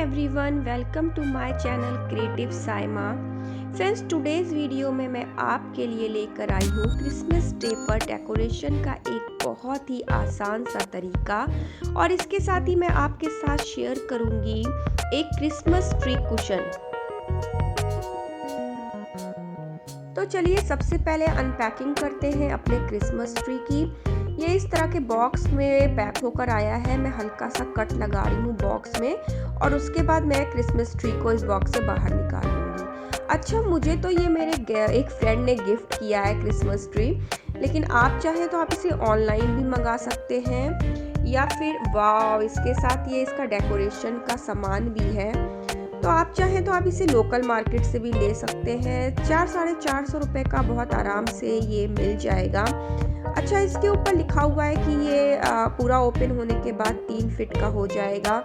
Everyone, welcome to my channel creative Saima. Friends, today's video में मैं आपके लिए लेकर आई हूँ क्रिसमस डे पर डेकोरेशन का एक बहुत ही आसान सा तरीका, और इसके साथ ही मैं आपके साथ शेयर करूँगी एक क्रिसमस ट्री कुशन। तो चलिए सबसे पहले अनपैकिंग करते हैं अपने क्रिसमस ट्री की। ये इस तरह के बॉक्स में पैक होकर आया है। मैं हल्का सा कट लगा रही हूँ बॉक्स में, और उसके बाद मैं क्रिसमस ट्री को इस बॉक्स से बाहर निकाल लूँगी। अच्छा, मुझे तो ये मेरे एक फ्रेंड ने गिफ्ट किया है क्रिसमस ट्री, लेकिन आप चाहें तो आप इसे ऑनलाइन भी मंगा सकते हैं, या फिर वाव, इसके साथ ये इसका डेकोरेशन का सामान भी है। तो आप चाहें तो आप इसे लोकल मार्केट से भी ले सकते हैं। 400-450 रुपये का बहुत आराम से ये मिल जाएगा। अच्छा, इसके ऊपर लिखा हुआ है कि ये पूरा ओपन होने के बाद 3 फीट का हो जाएगा।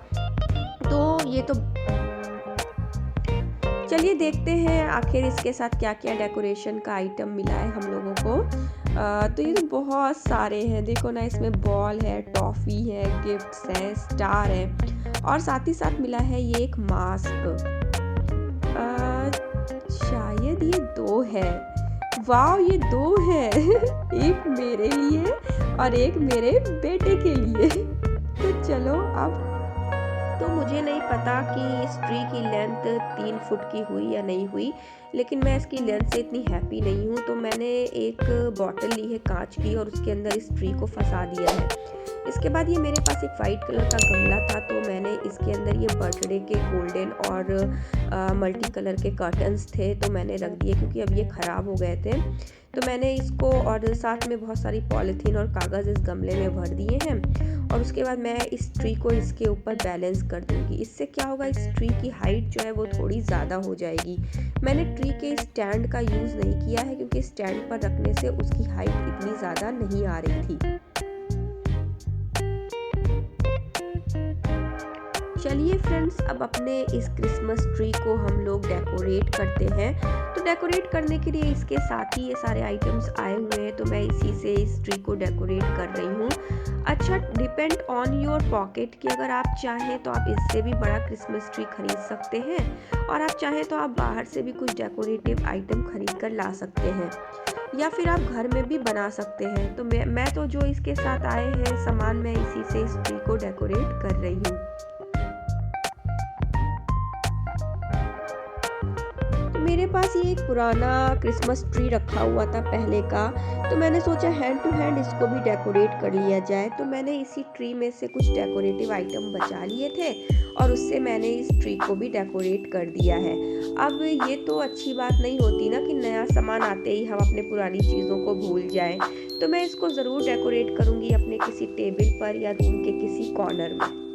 तो ये तो चलिए देखते हैं आखिर इसके साथ क्या क्या डेकोरेशन का आइटम मिला है हम लोगों को। तो ये तो बहुत सारे हैं, देखो ना, इसमें बॉल है, टॉफ़ी है, गिफ्ट्स हैं, स्टार है, और साथ ही साथ मिला है ये एक मास्क। शायद ये 2 है। वाव, ये 2 है। एक मेरे लिए और एक मेरे बेटे के लिए। तो चलो, अब तो मुझे नहीं पता कि इस ट्री की लेंथ 3 फुट की हुई या नहीं हुई, लेकिन मैं इसकी लेंथ से इतनी हैप्पी नहीं हूँ। तो मैंने एक बॉटल ली है कांच की, और उसके अंदर इस ट्री को फंसा दिया है। इसके बाद ये मेरे पास एक वाइट कलर का गमला था, तो मैंने इसके अंदर ये बर्थडे के गोल्डन और मल्टी कलर के कर्टन्स थे, तो मैंने रख दिए क्योंकि अब ये ख़राब हो गए थे। तो मैंने इसको और साथ में बहुत सारी पॉलीथीन और कागज़ इस गमले में भर दिए हैं, और उसके बाद मैं इस ट्री को इसके ऊपर बैलेंस कर दूंगी। इससे क्या होगा, इस ट्री की हाइट जो है वो थोड़ी ज़्यादा हो जाएगी। मैंने ट्री के स्टैंड का यूज़ नहीं किया है, क्योंकि स्टैंड पर रखने से उसकी हाइट इतनी ज़्यादा नहीं आ रही थी। चलिए फ्रेंड्स, अब अपने इस क्रिसमस ट्री को हम लोग डेकोरेट करते हैं। तो डेकोरेट करने के लिए इसके साथ ही ये सारे आइटम्स आए हुए हैं, तो मैं इसी से इस ट्री को डेकोरेट कर रही हूँ। अच्छा, डिपेंड ऑन योर पॉकेट कि अगर आप चाहें तो आप इससे भी बड़ा क्रिसमस ट्री खरीद सकते हैं, और आप चाहें तो आप बाहर से भी कुछ डेकोरेटिव आइटम खरीद कर ला सकते हैं, या फिर आप घर में भी बना सकते हैं। तो मैं तो जो इसके साथ आए हैं सामान, मैं इसी से इस ट्री को डेकोरेट कर रही हूँ। मेरे पास ये एक पुराना क्रिसमस ट्री रखा हुआ था पहले का, तो मैंने सोचा हैंड टू हैंड इसको भी डेकोरेट कर लिया जाए। तो मैंने इसी ट्री में से कुछ डेकोरेटिव आइटम बचा लिए थे, और उससे मैंने इस ट्री को भी डेकोरेट कर दिया है। अब ये तो अच्छी बात नहीं होती ना कि नया सामान आते ही हम अपने पुरानी चीज़ों को भूल जाएं। तो मैं इसको ज़रूर डेकोरेट करूँगी अपने किसी टेबल पर या रूम के किसी कॉर्नर में।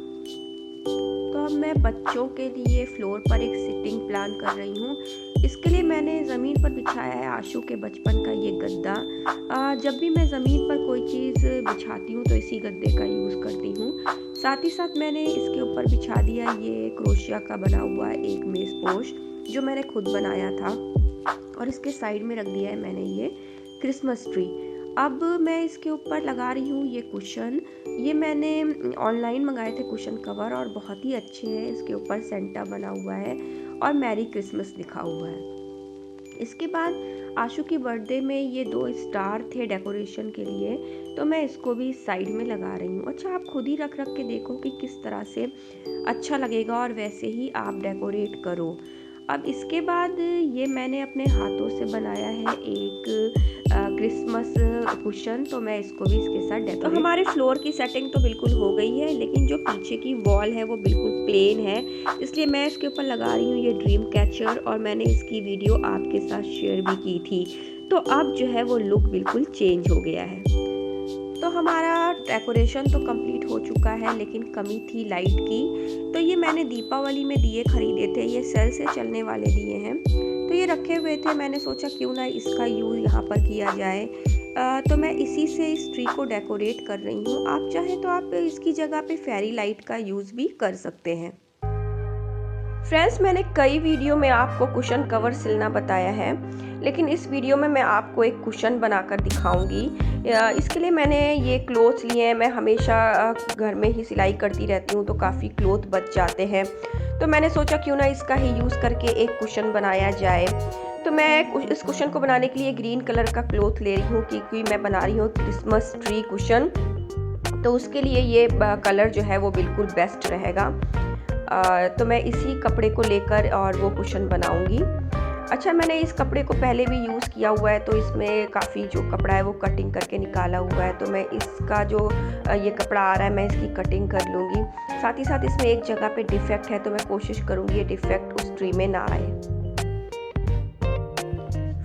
तो अब मैं बच्चों के लिए फ्लोर पर एक सिटिंग प्लान कर रही हूँ। इसके लिए मैंने ज़मीन पर बिछाया है आशु के बचपन का ये गद्दा। जब भी मैं ज़मीन पर कोई चीज़ बिछाती हूँ तो इसी गद्दे का यूज़ करती हूँ। साथ ही साथ मैंने इसके ऊपर बिछा दिया ये क्रोशिया का बना हुआ एक मेज़ पोश, जो मैंने खुद बनाया था, और इसके साइड में रख दिया है मैंने ये क्रिसमस ट्री। अब मैं इसके ऊपर लगा रही हूँ ये कुशन। ये मैंने ऑनलाइन मंगाए थे कुशन कवर, और बहुत ही अच्छे हैं। इसके ऊपर सेंटा बना हुआ है और मैरी क्रिसमस लिखा हुआ है। इसके बाद आशु की बर्थडे में ये 2 स्टार थे डेकोरेशन के लिए, तो मैं इसको भी साइड में लगा रही हूँ। अच्छा, आप खुद ही रख के देखो कि किस तरह से अच्छा लगेगा, और वैसे ही आप डेकोरेट करो। अब इसके बाद ये मैंने अपने हाथों से बनाया है एक क्रिसमस कुशन, तो मैं इसको भी इसके साथ डेकोरेट। तो हमारे फ्लोर की सेटिंग तो बिल्कुल हो गई है, लेकिन जो पीछे की वॉल है वो बिल्कुल प्लेन है, इसलिए मैं इसके ऊपर लगा रही हूँ ये ड्रीम कैचर, और मैंने इसकी वीडियो आपके साथ शेयर भी की थी। तो अब जो है वो लुक बिल्कुल चेंज हो गया है। तो हमारा डेकोरेशन तो कंप्लीट हो चुका है, लेकिन कमी थी लाइट की। तो ये मैंने दीपावली में दिए खरीदे थे, ये सेल से चलने वाले दिए हैं, तो ये रखे हुए थे। मैंने सोचा क्यों ना इसका यूज़ यहाँ पर किया जाए। तो मैं इसी से इस ट्री को डेकोरेट कर रही हूँ। आप चाहें तो आप इसकी जगह पे फेरी लाइट का यूज़ भी कर सकते हैं। फ्रेंड्स, मैंने कई वीडियो में आपको कुशन कवर सिलना बताया है, लेकिन इस वीडियो में मैं आपको एक कुशन बनाकर दिखाऊंगी। इसके लिए मैंने ये क्लोथ्स लिए हैं। मैं हमेशा घर में ही सिलाई करती रहती हूँ, तो काफ़ी क्लोथ बच जाते हैं। तो मैंने सोचा क्यों ना इसका ही यूज़ करके एक कुशन बनाया जाए। तो मैं इस कुशन को बनाने के लिए ग्रीन कलर का क्लॉथ ले रही हूँ, क्योंकि मैं बना रही हूँ क्रिसमस ट्री कुशन। तो उसके लिए ये कलर जो है वो बिल्कुल बेस्ट रहेगा। तो मैं इसी कपड़े को लेकर और वो कुशन बनाऊंगी। अच्छा, मैंने इस कपड़े को पहले भी यूज़ किया हुआ है, तो इसमें काफ़ी जो कपड़ा है वो कटिंग करके निकाला हुआ है। तो मैं इसका जो ये कपड़ा आ रहा है मैं इसकी कटिंग कर लूँगी। साथ ही साथ इसमें एक जगह पे डिफेक्ट है, तो मैं कोशिश करूँगी ये डिफेक्ट उस ट्री में ना आए।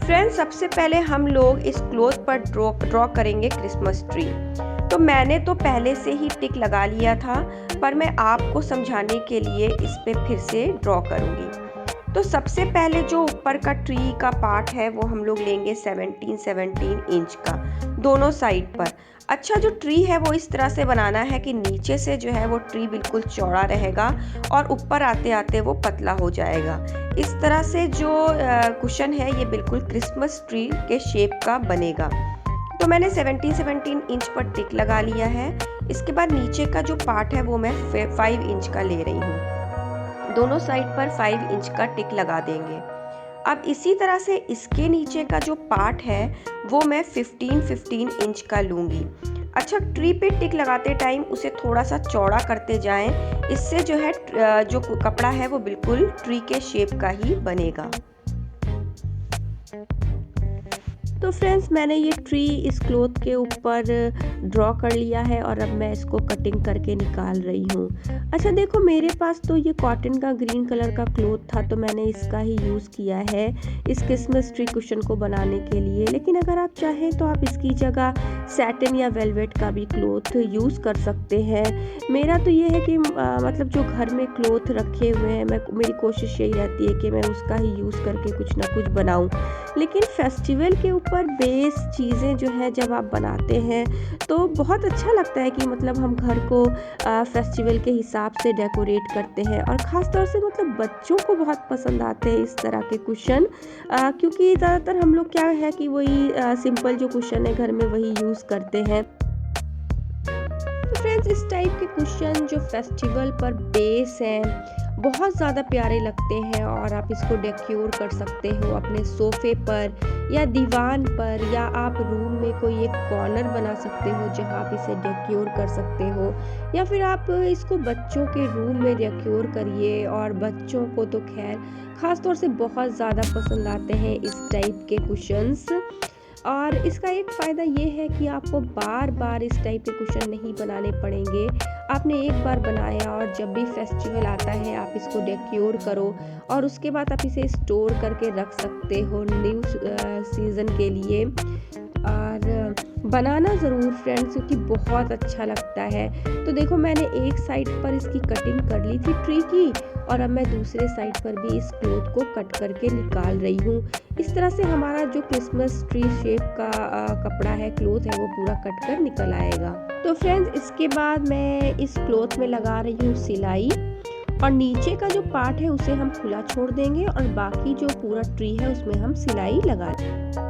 फ्रेंड्स, सबसे पहले हम लोग इस क्लॉथ पर ड्रॉ करेंगे क्रिसमस ट्री। तो मैंने तो पहले से ही टिक लगा लिया था, पर मैं आपको समझाने के लिए इस पे फिर से ड्रॉ करूँगी। तो सबसे पहले जो ऊपर का ट्री का पार्ट है वो हम लोग लेंगे 17 इंच का, दोनों साइड पर। अच्छा, जो ट्री है वो इस तरह से बनाना है कि नीचे से जो है वो ट्री बिल्कुल चौड़ा रहेगा और ऊपर आते आते वो पतला हो जाएगा। इस तरह से जो कुशन है ये बिल्कुल क्रिसमस ट्री के शेप का बनेगा। तो मैंने 17 इंच पर टिक लगा लिया है। इसके बाद नीचे का जो पार्ट है वो मैं 5 इंच का ले रही हूँ। दोनों साइड पर 5 इंच का टिक लगा देंगे। अब इसी तरह से इसके नीचे का जो पार्ट है वो मैं 15 इंच का लूँगी। अच्छा, ट्री पे टिक लगाते टाइम उसे थोड़ा सा चौड़ा करते जाएं, इससे जो है जो कपड़ा है वो बिल्कुल ट्री के शेप का ही बनेगा। तो फ्रेंड्स, मैंने ये ट्री इस क्लॉथ के ऊपर ड्रॉ कर लिया है और अब मैं इसको कटिंग करके निकाल रही हूँ। अच्छा देखो, मेरे पास तो ये कॉटन का ग्रीन कलर का क्लॉथ था, तो मैंने इसका ही यूज़ किया है इस क्रिसमस ट्री कुशन को बनाने के लिए। लेकिन अगर आप चाहें तो आप इसकी जगह सैटिन या वेलवेट का भी क्लॉथ यूज़ कर सकते हैं। मेरा तो ये है कि मतलब जो घर में क्लॉथ रखे हुए हैं, मेरी कोशिश यही रहती है कि मैं उसका ही यूज़ करके कुछ ना कुछ बनाऊँ। लेकिन फेस्टिवल के ऊपर बेस चीज़ें जो है जब आप बनाते हैं तो बहुत अच्छा लगता है कि मतलब हम घर को फेस्टिवल के हिसाब से डेकोरेट करते हैं, और ख़ास तौर से मतलब बच्चों को बहुत पसंद आते हैं इस तरह के कुशन, क्योंकि ज़्यादातर हम लोग क्या है कि वही सिंपल जो कुशन है घर में वही यूज़ करते हैं। तो फ्रेंड्स, इस टाइप के कुशन जो फेस्टिवल पर बेस हैं बहुत ज़्यादा प्यारे लगते हैं, और आप इसको डेकोर कर सकते हो अपने सोफ़े पर या दीवान पर, या आप रूम में कोई एक कॉर्नर बना सकते हो जहां आप इसे डेकोर कर सकते हो, या फिर आप इसको बच्चों के रूम में डेकोर करिए। और बच्चों को तो खैर ख़ास तौर से बहुत ज़्यादा पसंद आते हैं इस टाइप के कुशन्स। और इसका एक फ़ायदा ये है कि आपको बार बार इस टाइप के कुशन नहीं बनाने पड़ेंगे। आपने एक बार बनाया और जब भी फेस्टिवल आता है आप इसको डेकोर करो, और उसके बाद आप इसे स्टोर करके रख सकते हो न्यू सीज़न के लिए। और बनाना ज़रूर फ्रेंड्स, क्योंकि बहुत अच्छा लगता है। तो देखो, मैंने एक साइड पर इसकी कटिंग कर ली थी ट्री की, और अब मैं दूसरे साइड पर भी इस क्लॉथ को कट करके निकाल रही हूँ। इस तरह से हमारा जो क्रिसमस ट्री शेप का कपड़ा है, क्लॉथ है, वो पूरा कट कर निकल आएगा। तो फ्रेंड्स, इसके बाद मैं इस क्लॉथ में लगा रही हूँ सिलाई, और नीचे का जो पार्ट है उसे हम खुला छोड़ देंगे, और बाकी जो पूरा ट्री है उसमें हम सिलाई लगा देंगे।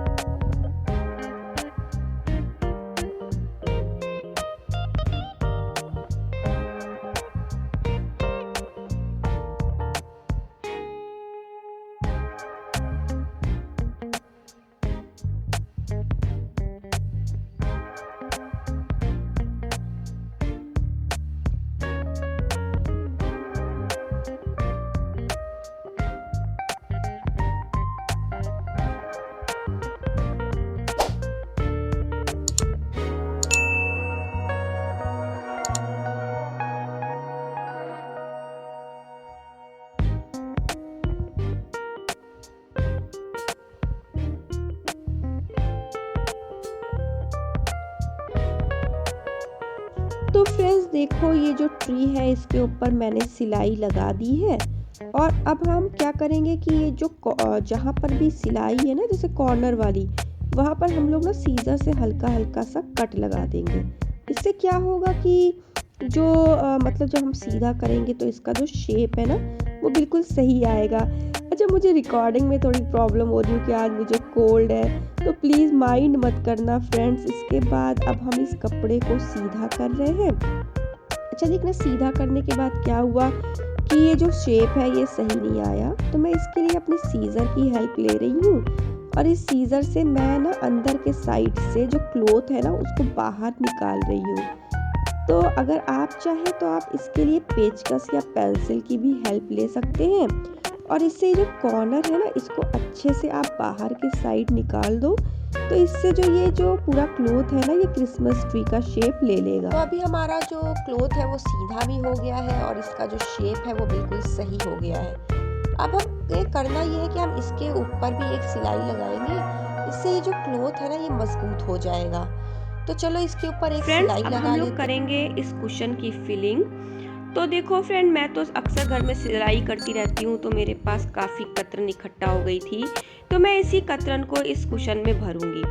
तो फ्रेंड्स देखो, ये जो ट्री है इसके ऊपर मैंने सिलाई लगा दी है, और अब हम क्या करेंगे कि ये जो जहाँ पर भी सिलाई है ना, जैसे कॉर्नर वाली, वहाँ पर हम लोग ना सीज़र से हल्का हल्का सा कट लगा देंगे। इससे क्या होगा कि जो मतलब जब हम सीधा करेंगे तो इसका जो शेप है ना वो बिल्कुल सही आएगा। अच्छा, मुझे रिकॉर्डिंग में थोड़ी प्रॉब्लम हो रही है कि आज मुझे कोल्ड है, तो प्लीज़ माइंड मत करना फ्रेंड्स। इसके बाद अब हम इस कपड़े को सीधा कर रहे हैं। अच्छा देखना, सीधा करने के बाद क्या हुआ कि ये जो शेप है ये सही नहीं आया, तो मैं इसके लिए अपनी सीज़र की हेल्प ले रही हूँ और इस सीज़र से मैं ना अंदर के साइड से जो क्लॉथ है ना उसको बाहर निकाल रही हूँ। तो अगर आप चाहें तो आप इसके लिए पेचकस या पेंसिल की भी हेल्प ले सकते हैं और इससे जो कॉर्नर है ना इसको अच्छे से आप बाहर के साइड निकाल दो, तो इससे जो पूरा क्लॉथ है ना ये क्रिसमस ट्री का शेप ले लेगा। तो अभी हमारा जो क्लॉथ है वो सीधा भी हो गया है और इसका जो शेप है वो बिल्कुल सही हो गया है। अब हम ये करना ये है कि हम इसके ऊपर भी एक सिलाई लगाएंगे, इससे ये जो क्लॉथ है ना ये मजबूत हो जाएगा। तो चलो इसके ऊपर एक सिलाई लगा लेते हैं। हम लोग करेंगे इस कुशन की फिलिंग। तो देखो फ्रेंड, मैं तो अक्सर घर में सिलाई करती रहती हूँ, तो मेरे पास काफ़ी कतरन इकट्ठा हो गई थी, तो मैं इसी कतरन को इस कुशन में भरूंगी।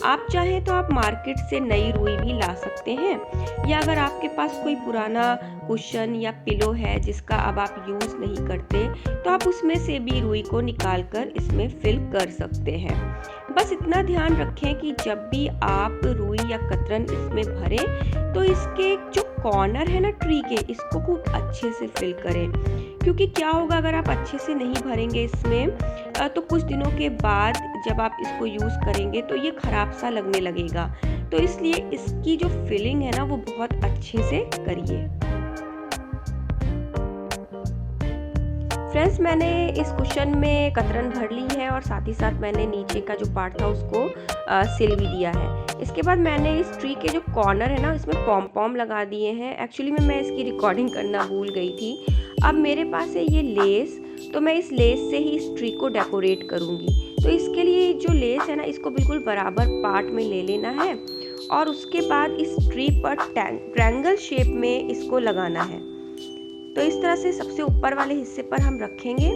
आप चाहें तो आप मार्केट से नई रुई भी ला सकते हैं, या अगर आपके पास कोई पुराना कुशन या पिलो है जिसका अब आप यूज़ नहीं करते, तो आप उसमें से भी रुई को निकाल कर इसमें फिल कर सकते हैं। बस इतना ध्यान रखें कि जब भी आप रुई या कतरन इसमें भरें तो इसके जो कॉर्नर है ना ट्री के, इसको खूब अच्छे से फिल करें, क्योंकि क्या होगा अगर आप अच्छे से नहीं भरेंगे इसमें तो कुछ दिनों के बाद जब आप इसको यूज़ करेंगे तो ये ख़राब सा लगने लगेगा। तो इसलिए इसकी जो फिलिंग है ना वो बहुत अच्छे से करिए। फ्रेंड्स, मैंने इस कुशन में कतरन भर ली है और साथ ही साथ मैंने नीचे का जो पार्ट था उसको सिल भी दिया है। इसके बाद मैंने इस ट्री के जो कॉर्नर है ना इसमें पॉम पॉम लगा दिए हैं। एक्चुअली में मैं इसकी रिकॉर्डिंग करना भूल गई थी। अब मेरे पास है ये लेस, तो मैं इस लेस से ही इस ट्री को डेकोरेट करूँगी। तो इसके लिए जो लेस है ना इसको बिल्कुल बराबर पार्ट में ले लेना है और उसके बाद इस ट्री पर ट्रायंगल शेप में इसको लगाना है। तो इस तरह से सबसे ऊपर वाले हिस्से पर हम रखेंगे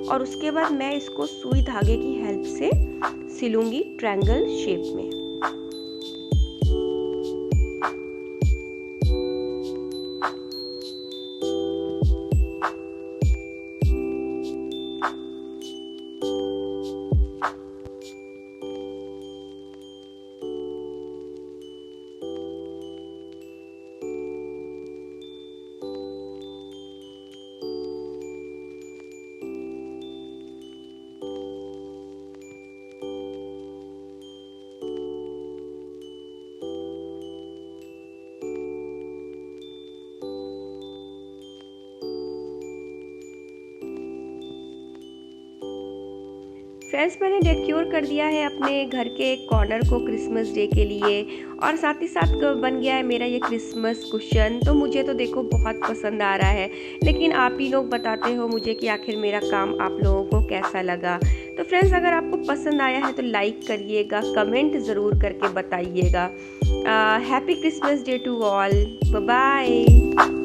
और उसके बाद मैं इसको सुई धागे की हेल्प से सिलूंगी ट्रायंगल शेप में। फ्रेंड्स, मैंने डेकोर कर दिया है अपने घर के एक कॉर्नर को क्रिसमस डे के लिए और साथ ही साथ बन गया है मेरा ये क्रिसमस कुशन। तो मुझे तो देखो बहुत पसंद आ रहा है, लेकिन आप ही लोग बताते हो मुझे कि आखिर मेरा काम आप लोगों को कैसा लगा। तो फ्रेंड्स, अगर आपको पसंद आया है तो लाइक करिएगा, कमेंट ज़रूर करके बताइएगा। Happy Christmas day to all, bye bye.